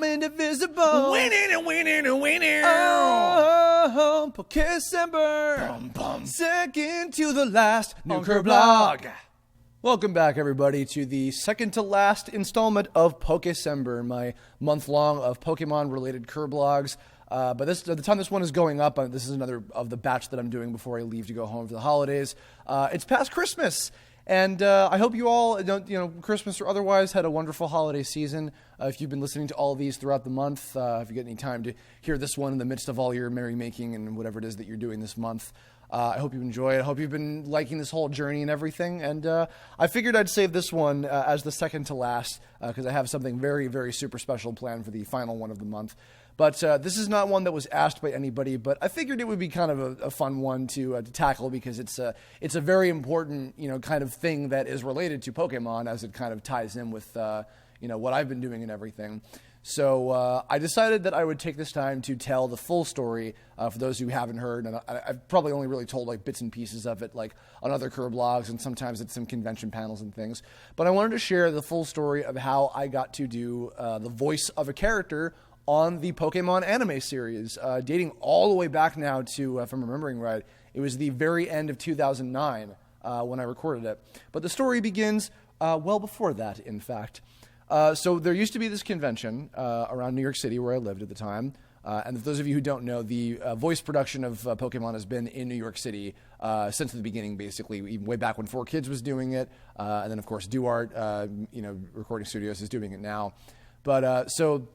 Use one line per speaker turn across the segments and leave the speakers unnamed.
I'm indivisible.
Winning and winning and winning.
Oh, Pokécember.
Bum, bum.
Second to the last. New Kirblog. Welcome back, everybody, to the second to last installment of Pokécember, my month-long of Pokemon-related Kirblogs. But by the time this one is going up, this is another of the batch that I'm doing before I leave to go home for the holidays. It's past Christmas, and I hope you all, Christmas or otherwise, had a wonderful holiday season. If you've been listening to all of these throughout the month, if you get any time to hear this one in the midst of all your merrymaking and whatever it is that you're doing this month, I hope you enjoy it. I hope you've been liking this whole journey and everything. And I figured I'd save this one as the second to last because I have something very, very super special planned for the final one of the month. But this is not one that was asked by anybody, but I figured it would be kind of a fun one to tackle because it's a very important, kind of thing that is related to Pokemon as it kind of ties in with, what I've been doing and everything. So I decided that I would take this time to tell the full story for those who haven't heard. And I've probably only really told like bits and pieces of it, like on other Kirblogs and sometimes at some convention panels and things. But I wanted to share the full story of how I got to do the voice of a character on the Pokemon anime series, dating all the way back now to, if I'm remembering right, it was the very end of 2009 when I recorded it. But the story begins well before that, in fact. So there used to be this convention around New York City where I lived at the time. And for those of you who don't know, the voice production of Pokemon has been in New York City since the beginning, basically, even way back when 4Kids was doing it. And then, of course, Duart, Recording Studios is doing it now. But so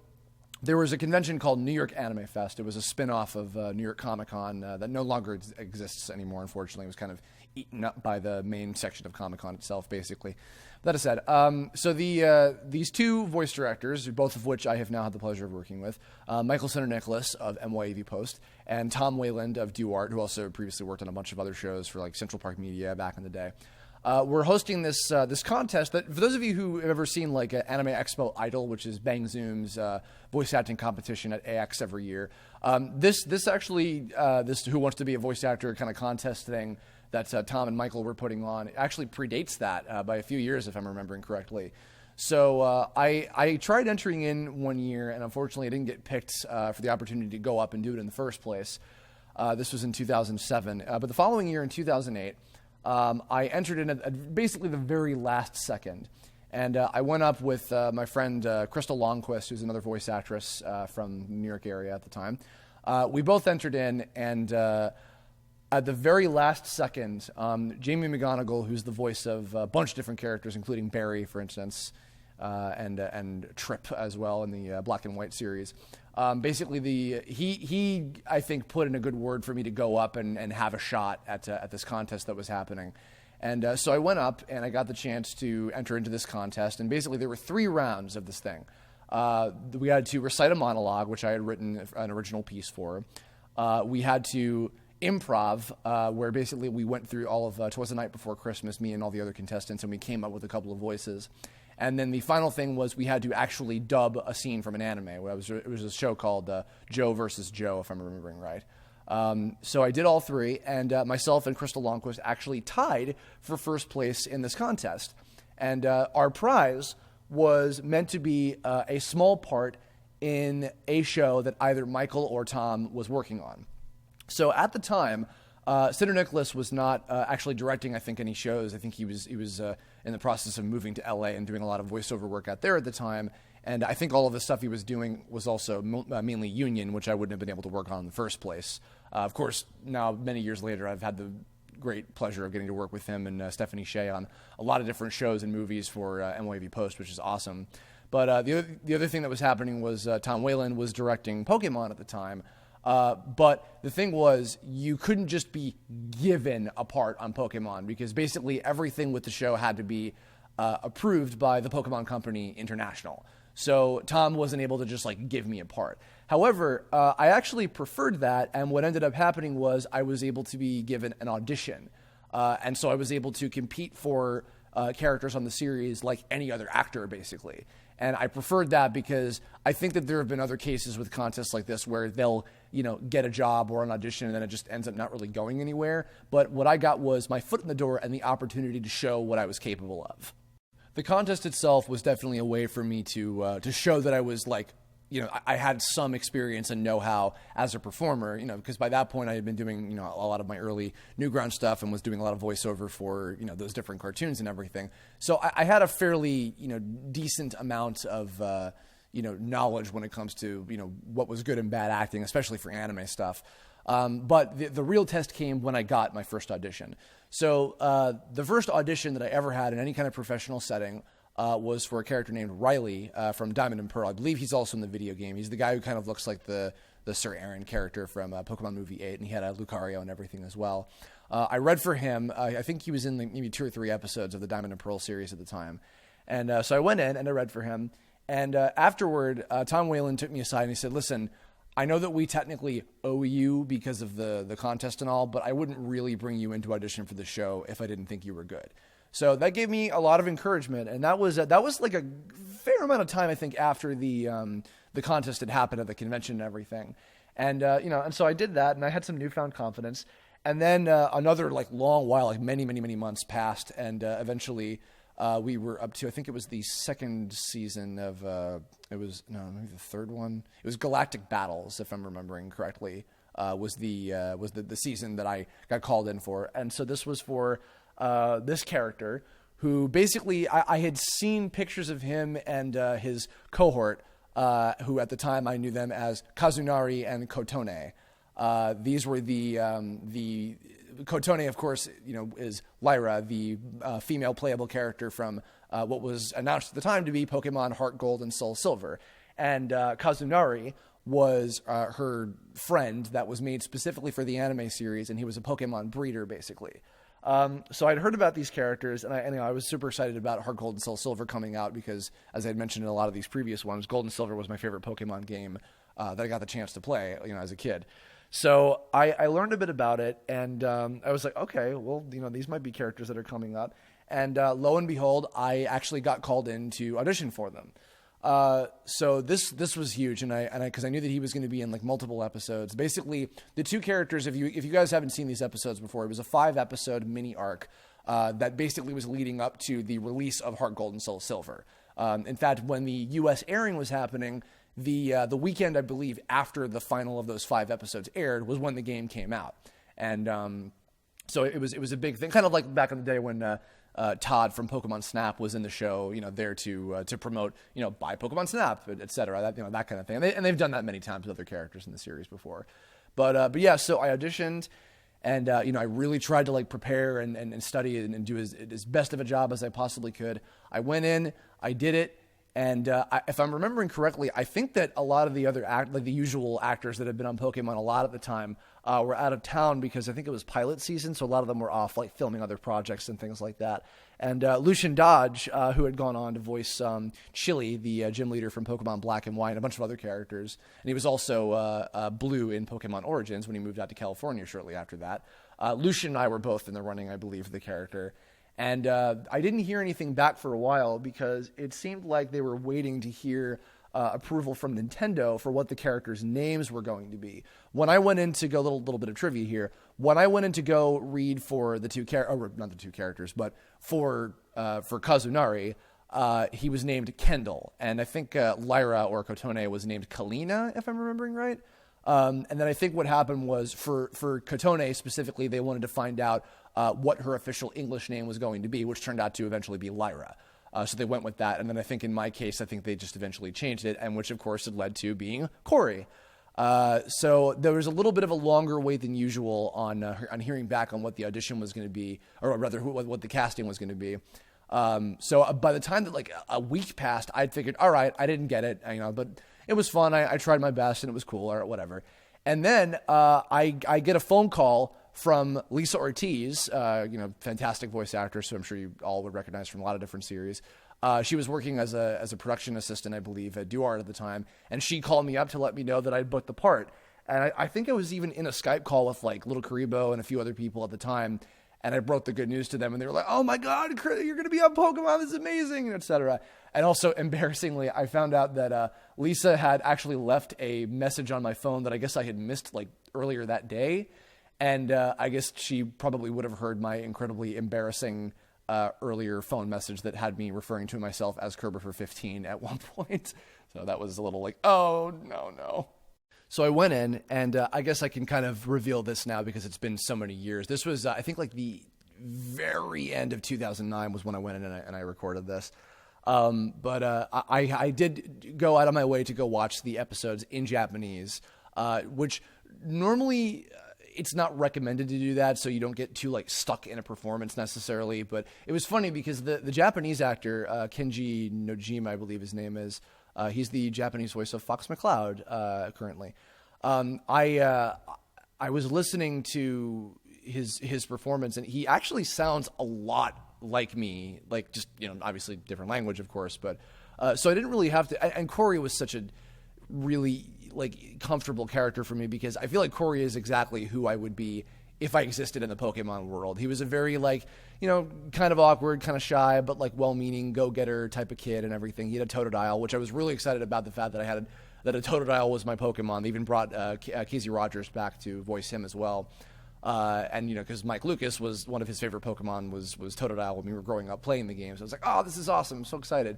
there was a convention called New York Anime Fest. It was a spin-off of New York Comic-Con that no longer exists anymore, unfortunately. It was kind of eaten up by the main section of Comic-Con itself, basically. That aside, so these two voice directors, both of which I have now had the pleasure of working with, Michael Center Nicholas of MYAV Post and Tom Wayland of Duart, who also previously worked on a bunch of other shows for like Central Park Media back in the day. We're hosting this contest that, for those of you who have ever seen like Anime Expo Idol, which is Bang Zoom's voice acting competition at AX every year, this Who Wants to Be a Voice Actor kind of contest thing that Tom and Michael were putting on actually predates that by a few years, if I'm remembering correctly. So I tried entering in one year, and unfortunately I didn't get picked for the opportunity to go up and do it in the first place. This was in 2007. But the following year, in 2008, I entered in at basically the very last second. And I went up with my friend Crystal Longquist, who's another voice actress from the New York area at the time. We both entered in, and at the very last second, Jamie Mcgonigal, who's the voice of a bunch of different characters, including Barry, for instance, and Trip as well in the Black and White series. Basically, he I think put in a good word for me to go up and have a shot at this contest that was happening. And so I went up and I got the chance to enter into this contest. And basically, there were 3 rounds of this thing. We had to recite a monologue, which I had written an original piece for. We had to improv, where basically we went through all of 'Twas the Night Before Christmas, me and all the other contestants, and we came up with a couple of voices. And then the final thing was we had to actually dub a scene from an anime. It was a show called Joe versus Joe, if I'm remembering right. So I did all 3, and myself and Crystal Longquist actually tied for first place in this contest. And our prize was meant to be a small part in a show that either Michael or Tom was working on. So at the time, Center Nicholas was not actually directing, I think, any shows. I think he was in the process of moving to LA and doing a lot of voiceover work out there at the time. And I think all of the stuff he was doing was also mainly union, which I wouldn't have been able to work on in the first place. Of course, now many years later, I've had the great pleasure of getting to work with him and Stephanie Shea on a lot of different shows and movies for MYAV Post, which is awesome. But the other thing that was happening was Tom Wayland was directing Pokemon at the time. But the thing was, you couldn't just be given a part on Pokemon because basically everything with the show had to be approved by the Pokemon Company International. So Tom wasn't able to just like give me a part. However, I actually preferred that, and what ended up happening was I was able to be given an audition. And so I was able to compete for characters on the series like any other actor, basically. And I preferred that because I think that there have been other cases with contests like this where they'll, get a job or an audition and then it just ends up not really going anywhere. But what I got was my foot in the door and the opportunity to show what I was capable of. The contest itself was definitely a way for me to show that I was like I had some experience and know-how as a performer, because by that point I had been doing, a lot of my early Newground stuff and was doing a lot of voiceover for, those different cartoons and everything. So I had a fairly, decent amount of, knowledge when it comes to, what was good and bad acting, especially for anime stuff. But the real test came when I got my first audition. So the first audition that I ever had in any kind of professional setting was for a character named Riley from Diamond and Pearl. I believe he's also in the video game. He's the guy who kind of looks like the Sir Aaron character from Pokemon Movie 8, and he had a Lucario and everything as well. I read for him. I think he was in maybe 2 or 3 episodes of the Diamond and Pearl series at the time. And so I went in and I read for him. And afterward, Tom Whalen took me aside and he said, listen, I know that we technically owe you because of the contest and all, but I wouldn't really bring you into audition for the show if I didn't think you were good. So that gave me a lot of encouragement, and that was like a fair amount of time, I think, after the contest had happened at the convention and everything, and and so I did that, and I had some newfound confidence, and then another long while, many months passed, and eventually we were up to, I think it was the second season of maybe the third one. It was Galactic Battles, if I'm remembering correctly, was the season that I got called in for, and so this was for this character who basically I had seen pictures of him and his cohort, who at the time I knew them as Kazunari and Kotone. These were the Kotone, of course, is Lyra, the female playable character from what was announced at the time to be Pokemon HeartGold and SoulSilver. And Kazunari was her friend that was made specifically for the anime series, and he was a Pokemon breeder, basically. So I'd heard about these characters, and I was super excited about HeartGold and SoulSilver coming out because, as I had mentioned in a lot of these previous ones, Gold and Silver was my favorite Pokemon game that I got the chance to play, as a kid. So I learned a bit about it, and I was like, okay, well, these might be characters that are coming up. And lo and behold, I actually got called in to audition for them. So this was huge, and because I knew that he was going to be in multiple episodes. Basically, the two characters, if you guys haven't seen these episodes before, it was a 5-episode mini arc that basically was leading up to the release of HeartGold and SoulSilver. In fact, when the U.S. airing was happening, the weekend, I believe, after the final of those 5 episodes aired was when the game came out, and so it was a big thing, kind of like back in the day when Todd from Pokemon Snap was in the show, there to promote, buy Pokemon Snap, etc. That kind of thing. And they've done that many times with other characters in the series before. But yeah, so I auditioned, and I really tried to prepare and study and do as best of a job as I possibly could. I went in, I did it. And if I'm remembering correctly, I think that a lot of the other the usual actors that had been on Pokemon a lot at the time were out of town because I think it was pilot season, so a lot of them were off filming other projects and things like that. And Lucian Dodge, who had gone on to voice Chili, the gym leader from Pokemon Black and White, and a bunch of other characters, and he was also Blue in Pokemon Origins when he moved out to California shortly after that. Lucian and I were both in the running, I believe, for the character. And I didn't hear anything back for a while because it seemed like they were waiting to hear approval from Nintendo for what the characters' names were going to be. When I went in to go, a little bit of trivia here, when I went in to go read for the not the two characters, but for Kazunari, he was named Kendall. And I think Lyra or Kotone was named Kalina, if I'm remembering right. And then I think what happened was for Kotone specifically, they wanted to find out what her official English name was going to be, which turned out to eventually be Lyra. So they went with that. And then I think in my case, I think they just eventually changed it, and which of course had led to being Khoury. So there was a little bit of a longer wait than usual on hearing back on what the audition was going to be, or rather what the casting was going to be. So by the time that a week passed, I'd figured, all right, I didn't get it, but it was fun. I tried my best and it was cool or whatever. And then I get a phone call from Lisa Ortiz, fantastic voice actor, so I'm sure you all would recognize from a lot of different series. She was working as a production assistant, I believe, at Duart at the time, and she called me up to let me know that I'd booked the part. And I think I was even in a Skype call with Little Karibo and a few other people at the time, and I broke the good news to them, and they were like, "Oh my God, you're going to be on Pokemon! This is amazing!" etc. And also, embarrassingly, I found out that Lisa had actually left a message on my phone that I guess I had missed earlier that day. And I guess she probably would have heard my incredibly embarrassing earlier phone message that had me referring to myself as Kerber for 15 at one point. So that was a little like, oh, no. So I went in, and I guess I can kind of reveal this now because it's been so many years. This was, I think, like the very end of 2009 was when I went in and I recorded this. But I did go out of my way to go watch the episodes in Japanese, which normally it's not recommended to do that, so you don't get too like stuck in a performance necessarily. But it was funny because the Japanese actor, Kenji Nojima, I believe his name is, he's the Japanese voice of Fox McCloud currently. I was listening to his performance, and he actually sounds a lot like me, like just, obviously different language, of course, but so I didn't really have to. And Khoury was such a really like comfortable character for me because I feel like Khoury is exactly who I would be if I existed in the Pokemon world. He was a very like, kind of awkward, kind of shy, but like well-meaning, go-getter type of kid and everything. He had a Totodile, which I was really excited about the fact that that a Totodile was my Pokemon. They even brought Casey Rogers back to voice him as well. And because Mike Lucas was one of his favorite Pokemon was Totodile when we were growing up playing the game. So I was like, oh, this is awesome. I'm so excited.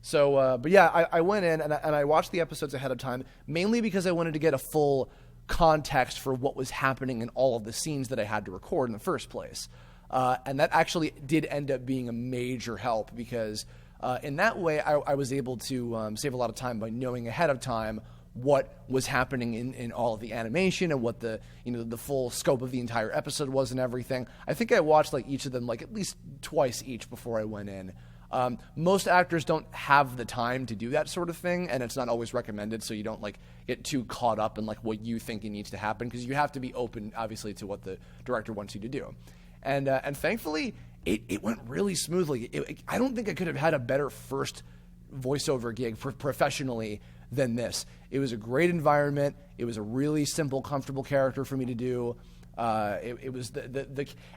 So, but yeah, I went in and I watched the episodes ahead of time, mainly because I wanted to get a full context for what was happening in all of the scenes that I had to record in the first place. And that actually did end up being a major help because in that way I was able to save a lot of time by knowing ahead of time what was happening in all of the animation and what the full scope of the entire episode was and everything. I think I watched like each of them like at least twice each before I went in. Most actors don't have the time to do that sort of thing, and it's not always recommended, so you don't like get too caught up in like what you think it needs to happen, because you have to be open, obviously, to what the director wants you to do. And thankfully, it went really smoothly. I don't think I could have had a better first voiceover gig professionally than this. It was a great environment. It was a really simple, comfortable character for me to do. It was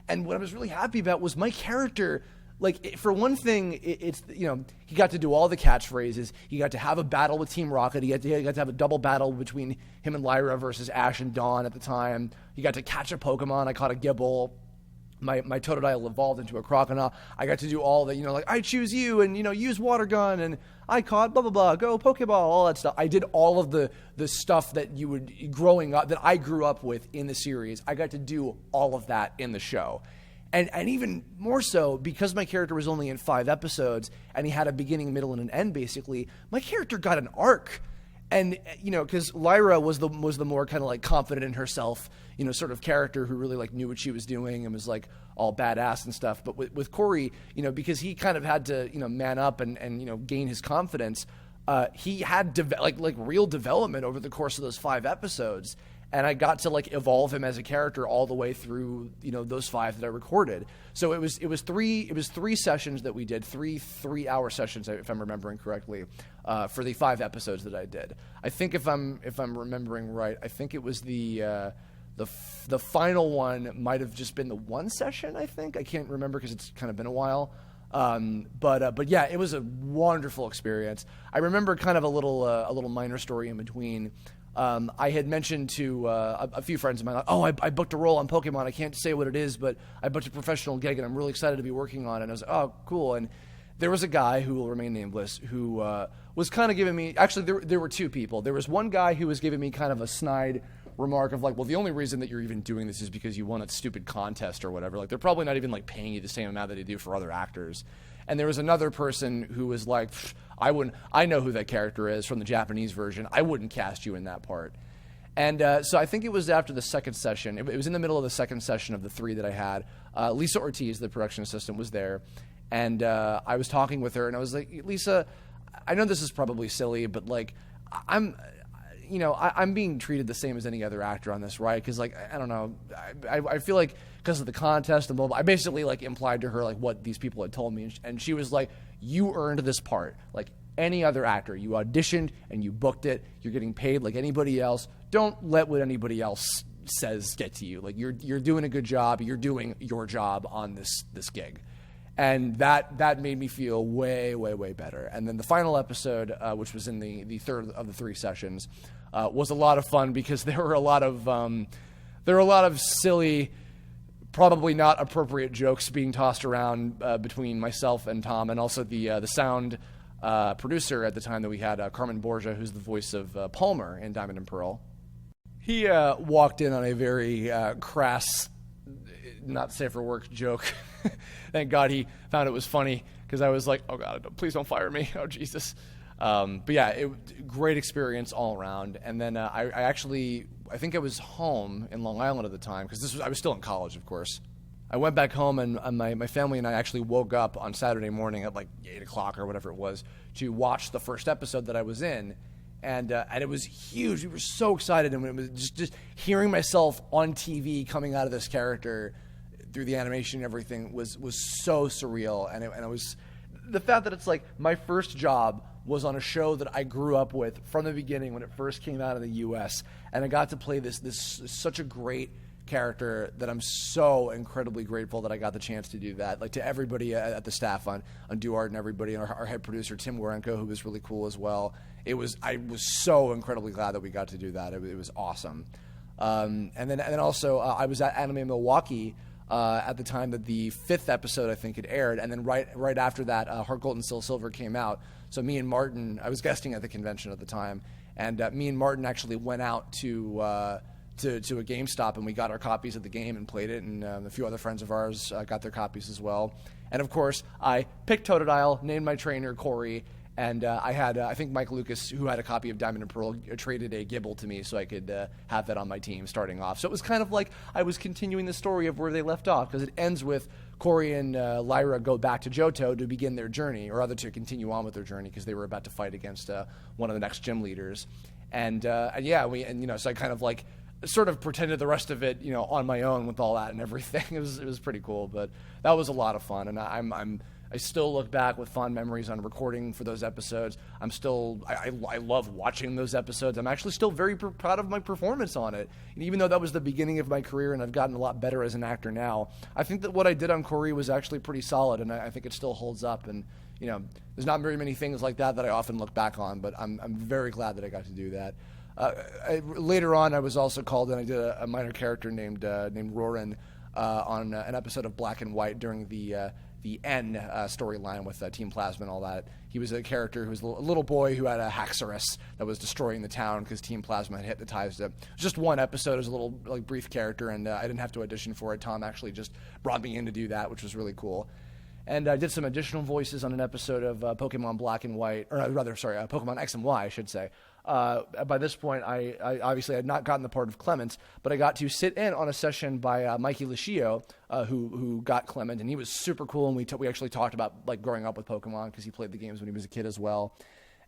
and what I was really happy about was my character. Like, for one thing, it's he got to do all the catchphrases. He got to have a battle with Team Rocket. He got to have a double battle between him and Lyra versus Ash and Dawn at the time. He got to catch a Pokemon. I caught a Gibble. My Totodile evolved into a Crocodile. I got to do all the, like, I choose you, and, use Water Gun, and I caught blah, blah, blah, go Pokeball, all that stuff. I did all of the stuff that that I grew up with in the series. I got to do all of that in the show. And even more so, because my character was only in 5 episodes, and he had a beginning, middle, and an end, basically, my character got an arc. And, because Lyra was the more kind of, like, confident in herself, sort of character who really, like, knew what she was doing and was, like, all badass and stuff. But with Khoury, because he kind of had to, man up and gain his confidence, he had, real development over the course of those 5 episodes. And I got to like evolve him as a character all the way through, those 5 that I recorded. So it was 3 sessions that we did, 3-hour sessions, if I'm remembering correctly, for the 5 episodes that I did. I think if I'm remembering right, I think it was the final one might have just been the 1 session. I think I can't remember because it's kind of been a while. But yeah, it was a wonderful experience. I remember kind of a little minor story in between. I had mentioned to a few friends of mine, like, I booked a role on Pokemon. I can't say what it is, but I booked a professional gig, and I'm really excited to be working on it. And I was like, oh, cool. And there was a guy who will remain nameless who was kind of giving me – actually, there were 2 people. There was one guy who was giving me kind of a snide remark of like, well, the only reason that you're even doing this is because you won a stupid contest or whatever. Like, they're probably not even like paying you the same amount that they do for other actors. And there was another person who was like, I know who that character is from the Japanese version. I wouldn't cast you in that part. And so I think it was after the second session. It was in the middle of the second session of the 3 that I had. Lisa Ortiz, the production assistant, was there. And I was talking with her, and I was like, Lisa, I know this is probably silly, but like, I'm being treated the same as any other actor on this, right? Because, like, I don't know. I feel like because of the contest and blah, blah, I basically, like, implied to her, like, what these people had told me. And she was like, you earned this part. Like any other actor. You auditioned and you booked it. You're getting paid like anybody else. Don't let what anybody else says get to you. Like, you're doing a good job. You're doing your job on this gig. And that made me feel way, way, way better. And then the final episode, which was in the third of the 3 sessions, was a lot of fun because there were a lot of silly probably not appropriate jokes being tossed around between myself and Tom, and also the sound producer at the time that we had, Carmen Borgia, who's the voice of Palmer in Diamond and Pearl. He walked in on a very crass, not safe for work joke. Thank God he found it was funny, because I was like, oh God, please don't fire me. Oh, Jesus. But yeah, great experience all around. And then I think I was home in Long Island at the time, because I was still in college, of course. I went back home, and my family and I actually woke up on Saturday morning at like 8 o'clock or whatever it was to watch the first episode that I was in. And it was huge. We were so excited, and it was just hearing myself on TV coming out of this character through the animation and everything was so surreal. And it was the fact that it's like my first job was on a show that I grew up with from the beginning when it first came out in the U.S. And I got to play this such a great character that I'm so incredibly grateful that I got the chance to do that. Like, to everybody at the staff on Duart and everybody, and our head producer Tim Warenko, who was really cool as well. I was so incredibly glad that we got to do that. It was awesome. And then also I was at Anime Milwaukee at the time that the 5th episode, I think, had aired, and then right after that, HeartGold SoulSilver came out. So me and Martin, I was guesting at the convention at the time, and me and Martin actually went out to a GameStop, and we got our copies of the game and played it, and a few other friends of ours got their copies as well. And of course, I picked Totodile, named my trainer Khoury, and I had, I think Mike Lucas, who had a copy of Diamond and Pearl, traded a Gibble to me so I could have that on my team starting off. So it was kind of like I was continuing the story of where they left off, because it ends with Khoury and Lyra go back to Johto to begin their journey, or rather to continue on with their journey, because they were about to fight against one of the next gym leaders. And so I kind of like sort of pretended the rest of it, on my own with all that and everything. It was pretty cool, but that was a lot of fun, and I still look back with fond memories on recording for those episodes. I love watching those episodes. I'm actually still very proud of my performance on it. And even though that was the beginning of my career and I've gotten a lot better as an actor now, I think that what I did on Khoury was actually pretty solid, and I think it still holds up. And, there's not very many things like that I often look back on, but I'm very glad that I got to do that. Later on, I was also called, and I did a minor character named Roran on an episode of Black and White during the N storyline with Team Plasma and all that. He was a character who was a little boy who had a Haxorus that was destroying the town because Team Plasma had hypnotized it. It was just one episode. It was a little brief character, and I didn't have to audition for it. Tom actually just brought me in to do that, which was really cool. And I did some additional voices on an episode of Pokemon Black and White, Pokemon X and Y, I should say. By this point, I obviously had not gotten the part of Clement, but I got to sit in on a session by Mikey Lucio, who got Clement, and he was super cool. And we actually talked about growing up with Pokemon, because he played the games when he was a kid as well.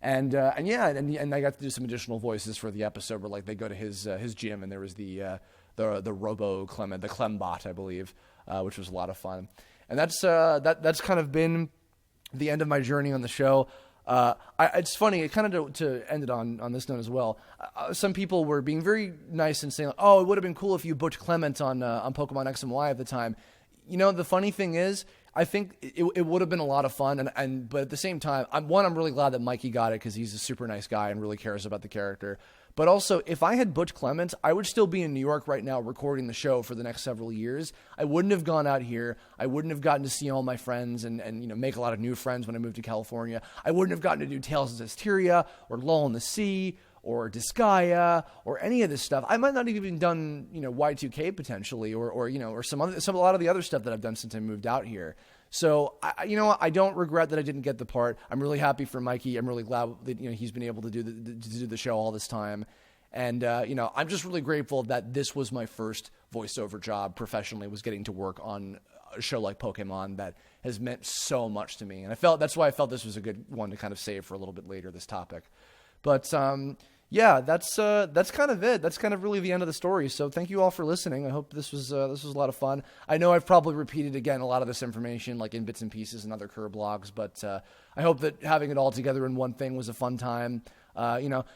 And I got to do some additional voices for the episode where they go to his gym, and there was the Robo Clement, the Clembot, I believe, which was a lot of fun. And that's kind of been the end of my journey on the show. It's funny, it kind of to end it on this note as well. Some people were being very nice and saying, "Oh, it would have been cool if you booked Clement on Pokemon X and Y at the time." The funny thing is, I think it would have been a lot of fun, but at the same time, I'm really glad that Mikey got it, because he's a super nice guy and really cares about the character. But also, if I had booked Clement, I would still be in New York right now recording the show for the next several years. I wouldn't have gone out here. I wouldn't have gotten to see all my friends and make a lot of new friends when I moved to California. I wouldn't have gotten to do Tales of Zestiria or Lull in the Sea or Disgaea or any of this stuff. I might not have even done Y2K potentially or a lot of the other stuff that I've done since I moved out here. So, I don't regret that I didn't get the part. I'm really happy for Mikey. I'm really glad that he's been able to do the show all this time. And, I'm just really grateful that this was my first voiceover job professionally, was getting to work on a show like Pokemon that has meant so much to me. And that's why I felt this was a good one to kind of save for a little bit later, this topic. But, yeah, that's kind of it. That's kind of really the end of the story. So thank you all for listening. I hope this was a lot of fun. I know I've probably repeated again a lot of this information in bits and pieces and other Kirblogs, but I hope that having it all together in one thing was a fun time.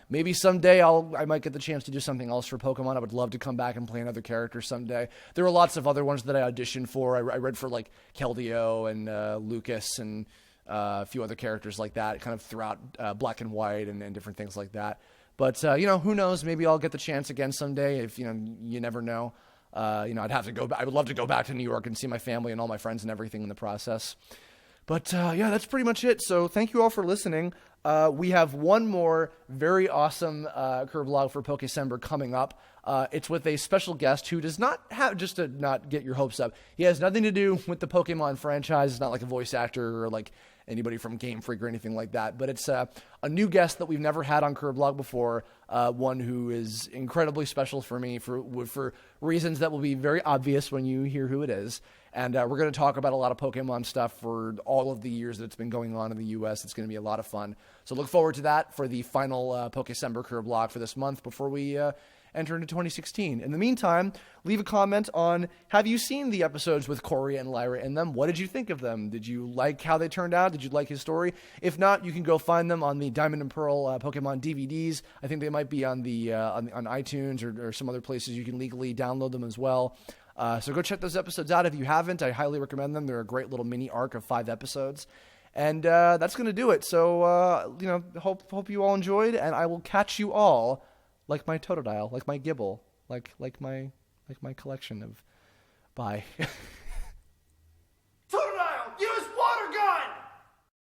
Maybe someday I might get the chance to do something else for Pokemon. I would love to come back and play another character someday. There were lots of other ones that I auditioned for. I read for Keldeo and Lucas and a few other characters like that, kind of throughout Black and White and different things like that. But, who knows? Maybe I'll get the chance again someday if, you never know. I'd have to go back. I would love to go back to New York and see my family and all my friends and everything in the process. But yeah, that's pretty much it. So thank you all for listening. We have one more very awesome Kirblog for Pokécember coming up. It's with a special guest who does not have, just to not get your hopes up, he has nothing to do with the Pokemon franchise. It's not like a voice actor or like anybody from Game Freak or anything like that. But it's a new guest that we've never had on Kirblog before, one who is incredibly special for me for reasons that will be very obvious when you hear who it is. And we're going to talk about a lot of Pokemon stuff for all of the years that it's been going on in the U.S. It's going to be a lot of fun. So look forward to that for the final Pokécember Kirblog for this month before we enter into 2016. In the meantime, leave a comment on, have you seen the episodes with Khoury and Lyra in them? What did you think of them? Did you like how they turned out? Did you like his story? If not, you can go find them on the Diamond and Pearl Pokemon DVDs. I think they might be on the on iTunes or some other places you can legally download them as well. So go check those episodes out if you haven't. I highly recommend them. They're a great little mini arc of 5 episodes. And that's going to do it. So, hope you all enjoyed, and I will catch you all like my Totodile, like my Gibble, like my collection of... Bye.